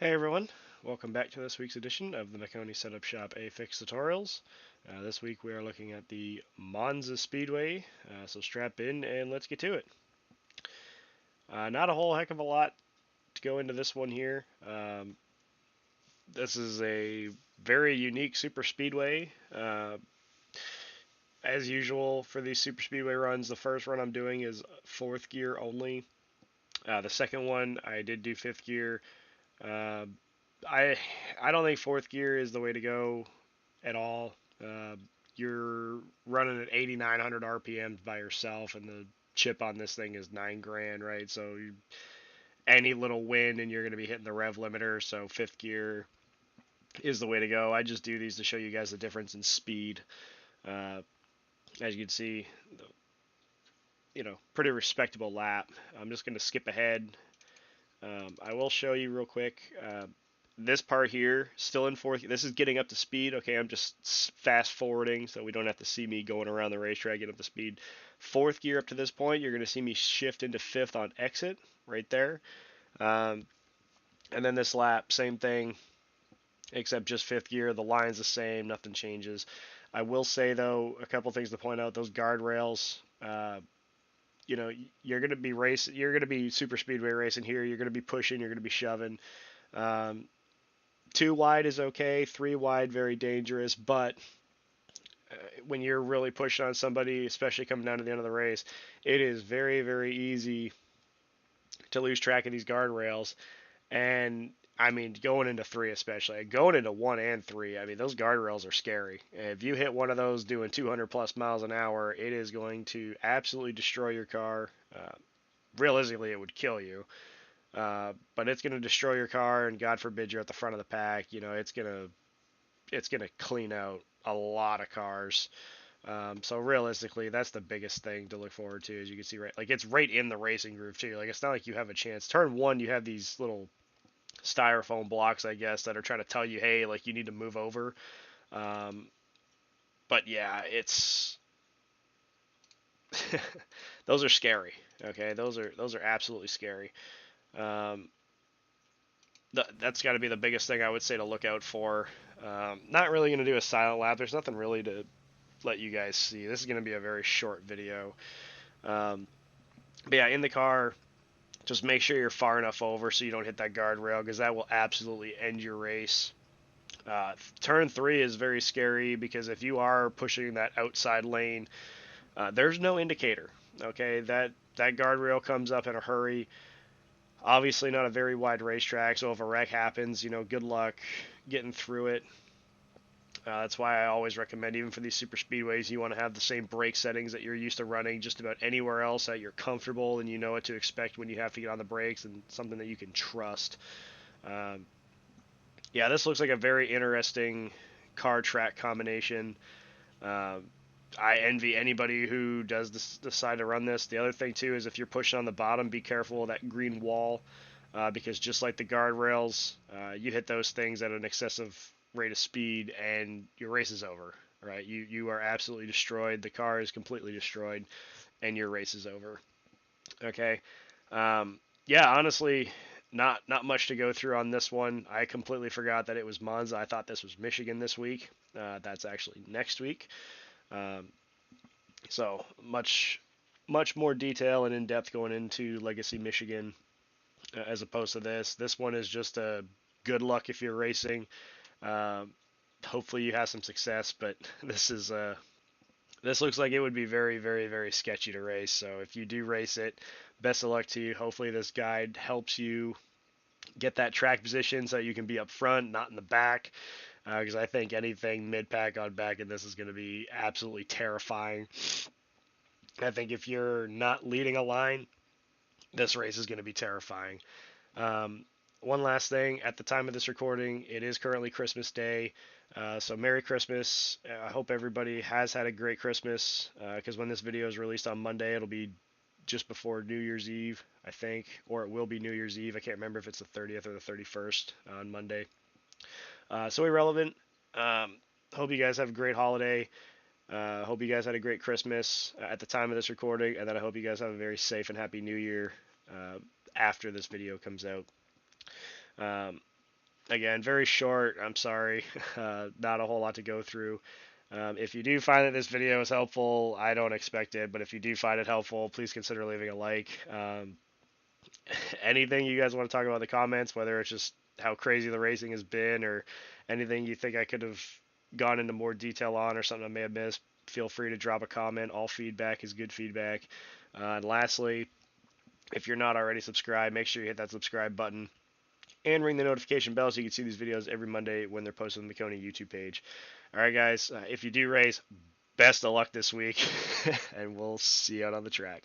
Hey everyone, welcome back to this week's edition of the Maconi Setup Shop A-Fix Tutorials. This week we are looking at the Monza Speedway, so strap in and let's get to it. Not a whole heck of a lot to go into this one here. This is a very unique super speedway. As usual for these super speedway runs, the first run I'm doing is fourth gear only. The second one I did do fifth gear. Uh, I I don't think fourth gear is the way to go at all. Uh, you're running at 8,900 RPMs by yourself, and the chip on this thing is 9 grand, right? So any little wind, and you're going to be hitting the rev limiter. So fifth gear is the way to go. I just do these to show you guys the difference in speed. Uh, as you can see, pretty respectable lap. I'm just going to skip ahead. I will show you real quick. This part here, still in fourth. This is getting up to speed. Okay, I'm just fast forwarding so we don't have to see me going around the racetrack, getting up to speed. Fourth gear up to this point, you're going to see me shift into fifth on exit right there. Um, and then this lap, same thing, except just fifth gear. The line's the same, nothing changes. I will say though, a couple things to point out: those guardrails. You know, you're going to be racing. You're going to be super speedway racing here. You're going to be pushing. You're going to be shoving. Um, 2 wide is okay. 3 wide, very dangerous. But when you're really pushing on somebody, especially coming down to the end of the race, it is very, very easy to lose track of these guardrails. And I mean, going into three, especially going into one and three, I mean, those guardrails are scary. If you hit one of those doing 200 plus miles an hour, it is going to absolutely destroy your car. Realistically, it would kill you. But it's going to destroy your car, and God forbid you're at the front of the pack. You know, it's gonna clean out a lot of cars. So realistically, that's the biggest thing to look forward to. As you can see, right, like it's right in the racing groove too. Like it's not like you have a chance. Turn one, you have these little styrofoam blocks, I guess, that are trying to tell you, hey, like you need to move over. Um, but yeah, it's those are scary. Okay, those are absolutely scary. Um, that's got to be the biggest thing I would say to look out for. Not really going to do a silent lap. There's nothing really to let you guys see. This is going to be a very short video. Um, but yeah, in the car, just make sure you're far enough over so you don't hit that guardrail because that will absolutely end your race. Turn three is very scary because if you are pushing that outside lane, there's no indicator. Okay, that guardrail comes up in a hurry. Obviously, not a very wide racetrack, so if a wreck happens, good luck getting through it. That's why I always recommend, even for these super speedways, you want to have the same brake settings that you're used to running just about anywhere else, that you're comfortable and you know what to expect when you have to get on the brakes, and something that you can trust. Um, yeah, this looks like a very interesting car track combination. Uh, I envy anybody who does decide to run this. The other thing too is if you're pushing on the bottom, be careful of that green wall, because just like the guardrails, you hit those things at an excessive rate of speed, and your race is over. Right? You are absolutely destroyed. The car is completely destroyed, and your race is over. Okay. Yeah, honestly, not much to go through on this one. I completely forgot that it was Monza. I thought this was Michigan this week. That's actually next week. Um, so much more detail and in depth going into Legacy Michigan, as opposed to this. This one is just a good luck if you're racing. Um, Hopefully you have some success, but this looks like it would be very, very, very sketchy to race. So if you do race it, best of luck to you. Hopefully this guide helps you get that track position so you can be up front, not in the back. Because I think anything mid pack on back in this is going to be absolutely terrifying. I think if you're not leading a line, this race is going to be terrifying. Um, One last thing, at the time of this recording, it is currently Christmas Day. So Merry Christmas. I hope everybody has had a great Christmas, because when this video is released on Monday, it'll be just before New Year's Eve, I think, or it will be New Year's Eve. I can't remember if it's the 30th or the 31st on Monday. So irrelevant. Um, Hope you guys have a great holiday. Hope you guys had a great Christmas at the time of this recording, and then I hope you guys have a very safe and happy New Year after this video comes out. Um, Again, very short. I'm sorry. Not a whole lot to go through. If you do find that this video is helpful, I don't expect it, but if you do find it helpful, please consider leaving a like. Anything you guys want to talk about in the comments, whether it's just how crazy the racing has been or anything you think I could have gone into more detail on or something I may have missed, feel free to drop a comment. All feedback is good feedback. And lastly, if you're not already subscribed, make sure you hit that subscribe button and ring the notification bell so you can see these videos every Monday when they're posted on the Maconi YouTube page. All right, guys, if you do race, best of luck this week, and we'll see you out on the track.